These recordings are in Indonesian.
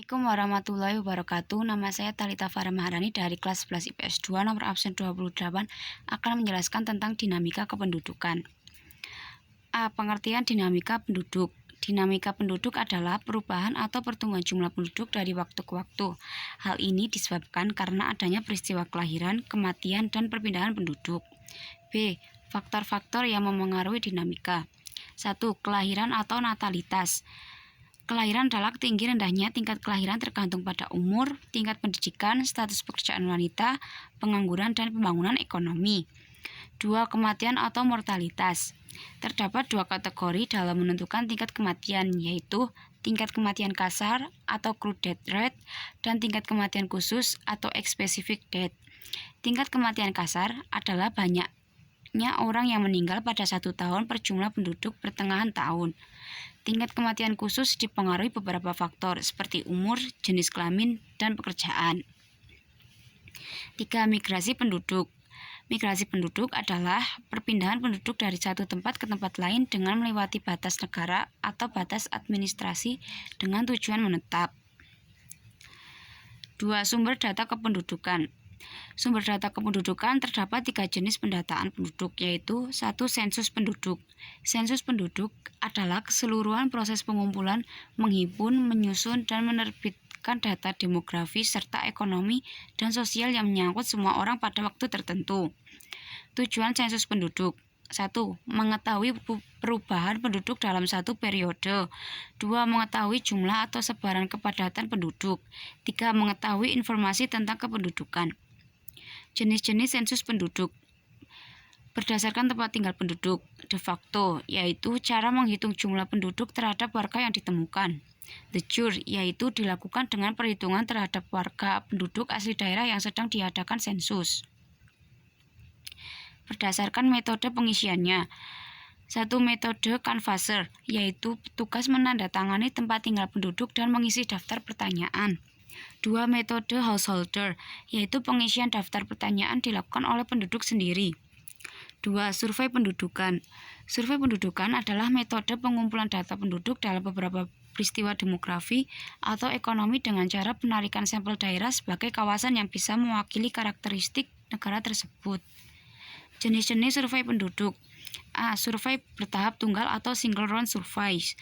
Assalamualaikum warahmatullahi wabarakatuh. Nama saya Talita Farah Maharani dari kelas 11 IPS 2 nomor absen 28 akan menjelaskan tentang dinamika kependudukan. A. Pengertian dinamika penduduk. Dinamika penduduk adalah perubahan atau pertumbuhan jumlah penduduk dari waktu ke waktu. Hal ini disebabkan karena adanya peristiwa kelahiran, kematian, dan perpindahan penduduk. B. Faktor-faktor yang memengaruhi dinamika. 1. Kelahiran atau natalitas. Kelahiran adalah tinggi rendahnya tingkat kelahiran tergantung pada umur, tingkat pendidikan, status pekerjaan wanita, pengangguran, dan pembangunan ekonomi. 2. Kematian atau mortalitas. Terdapat dua kategori dalam menentukan tingkat kematian, yaitu tingkat kematian kasar atau crude death rate dan tingkat kematian khusus atau specific death. Tingkat kematian kasar adalah banyaknya orang yang meninggal pada 1 tahun per jumlah penduduk pertengahan tahun. Tingkat kematian khusus dipengaruhi beberapa faktor seperti umur, jenis kelamin, dan pekerjaan. 3. Migrasi penduduk. Migrasi penduduk adalah perpindahan penduduk dari satu tempat ke tempat lain dengan melewati batas negara atau batas administrasi dengan tujuan menetap. 2. Sumber data kependudukan. Sumber data kependudukan terdapat 3 jenis pendataan penduduk, yaitu 1. Sensus penduduk. Sensus penduduk adalah keseluruhan proses pengumpulan, menghimpun, menyusun, dan menerbitkan data demografi serta ekonomi dan sosial yang menyangkut semua orang pada waktu tertentu. Tujuan sensus penduduk: 1. Mengetahui perubahan penduduk dalam satu periode. 2. Mengetahui jumlah atau sebaran kepadatan penduduk. 3. Mengetahui informasi tentang kependudukan. Jenis-jenis sensus penduduk berdasarkan tempat tinggal penduduk. De facto, yaitu cara menghitung jumlah penduduk terhadap warga yang ditemukan. De jure, yaitu dilakukan dengan perhitungan terhadap warga penduduk asli daerah yang sedang diadakan sensus. Berdasarkan metode pengisiannya. 1. Metode canvasser, yaitu petugas menandatangani tempat tinggal penduduk dan mengisi daftar pertanyaan. 2. Metode householder, yaitu pengisian daftar pertanyaan dilakukan oleh penduduk sendiri. 2. Survei pendudukan. Survei pendudukan adalah metode pengumpulan data penduduk dalam beberapa peristiwa demografi atau ekonomi dengan cara penarikan sampel daerah sebagai kawasan yang bisa mewakili karakteristik negara tersebut. Jenis-jenis survei penduduk. A. Survei bertahap tunggal atau single round surveys.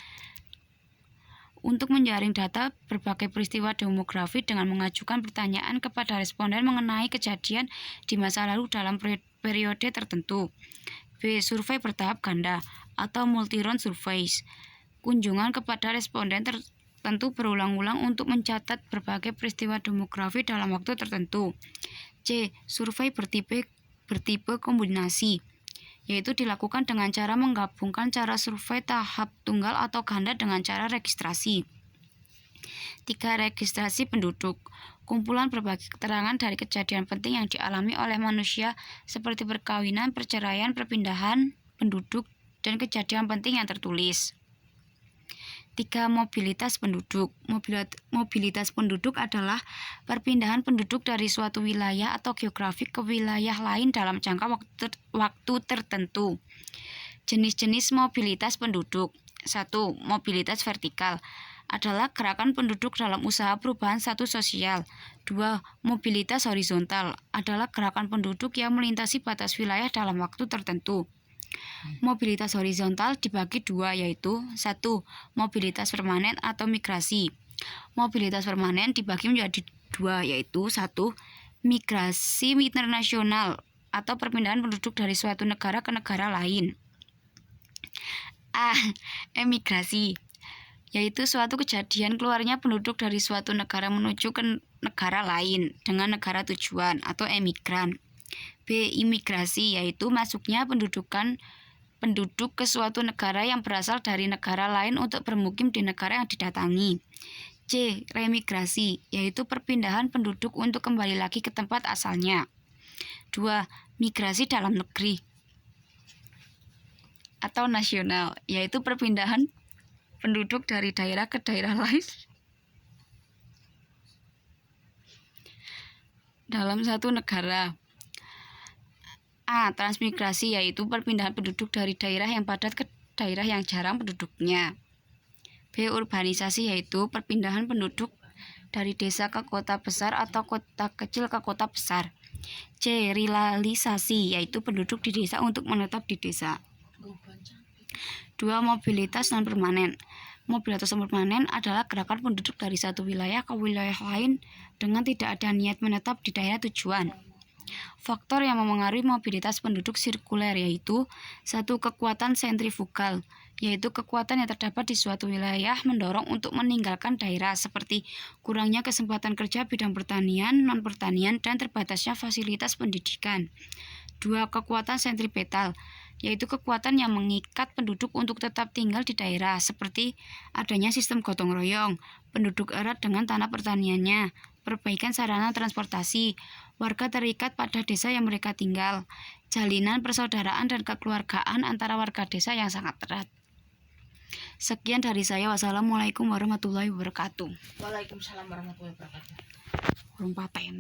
Untuk menjaring data berbagai peristiwa demografi dengan mengajukan pertanyaan kepada responden mengenai kejadian di masa lalu dalam periode tertentu. B. Survei bertahap ganda atau multi-round surveys. Kunjungan kepada responden tertentu berulang-ulang untuk mencatat berbagai peristiwa demografi dalam waktu tertentu. C. Survei bertipe kombinasi, yaitu dilakukan dengan cara menggabungkan cara survei tahap tunggal atau ganda dengan cara registrasi. 3. Registrasi penduduk. Kumpulan berbagai keterangan dari kejadian penting yang dialami oleh manusia seperti perkawinan, perceraian, perpindahan penduduk, dan kejadian penting yang tertulis. 3. Mobilitas penduduk. Mobilitas penduduk adalah perpindahan penduduk dari suatu wilayah atau geografi ke wilayah lain dalam jangka waktu tertentu. Jenis-jenis mobilitas penduduk. 1. Mobilitas vertikal adalah gerakan penduduk dalam usaha perubahan status sosial. 2. Mobilitas horizontal adalah gerakan penduduk yang melintasi batas wilayah dalam waktu tertentu. Mobilitas horizontal dibagi dua, yaitu 1. Mobilitas permanen atau migrasi. Mobilitas permanen dibagi menjadi dua, yaitu 1. Migrasi internasional atau perpindahan penduduk dari suatu negara ke negara lain. A. Emigrasi, yaitu suatu kejadian keluarnya penduduk dari suatu negara menuju ke negara lain dengan negara tujuan atau emigran. B. Imigrasi, yaitu masuknya penduduk ke suatu negara yang berasal dari negara lain untuk bermukim di negara yang didatangi. C. Remigrasi, yaitu perpindahan penduduk untuk kembali lagi ke tempat asalnya. 2. Migrasi dalam negeri atau nasional, yaitu perpindahan penduduk dari daerah ke daerah lain dalam satu negara. A. Transmigrasi, yaitu perpindahan penduduk dari daerah yang padat ke daerah yang jarang penduduknya. B. Urbanisasi, yaitu perpindahan penduduk dari desa ke kota besar atau kota kecil ke kota besar. C. Relalisasi, yaitu penduduk di desa untuk menetap di desa. 2. Mobilitas non-permanen. Mobilitas non-permanen adalah gerakan penduduk dari satu wilayah ke wilayah lain dengan tidak ada niat menetap di daerah tujuan. Faktor yang memengaruhi mobilitas penduduk sirkuler yaitu 1. Kekuatan sentrifugal, yaitu kekuatan yang terdapat di suatu wilayah mendorong untuk meninggalkan daerah seperti kurangnya kesempatan kerja bidang pertanian, non-pertanian, dan terbatasnya fasilitas pendidikan. 2. Kekuatan sentripetal, yaitu kekuatan yang mengikat penduduk untuk tetap tinggal di daerah seperti adanya sistem gotong royong, penduduk erat dengan tanah pertaniannya, perbaikan sarana transportasi, warga terikat pada desa yang mereka tinggal, jalinan persaudaraan dan kekeluargaan antara warga desa yang sangat erat. Sekian dari saya. Wassalamualaikum warahmatullahi wabarakatuh. Waalaikumsalam warahmatullahi wabarakatuh. Urung pateni.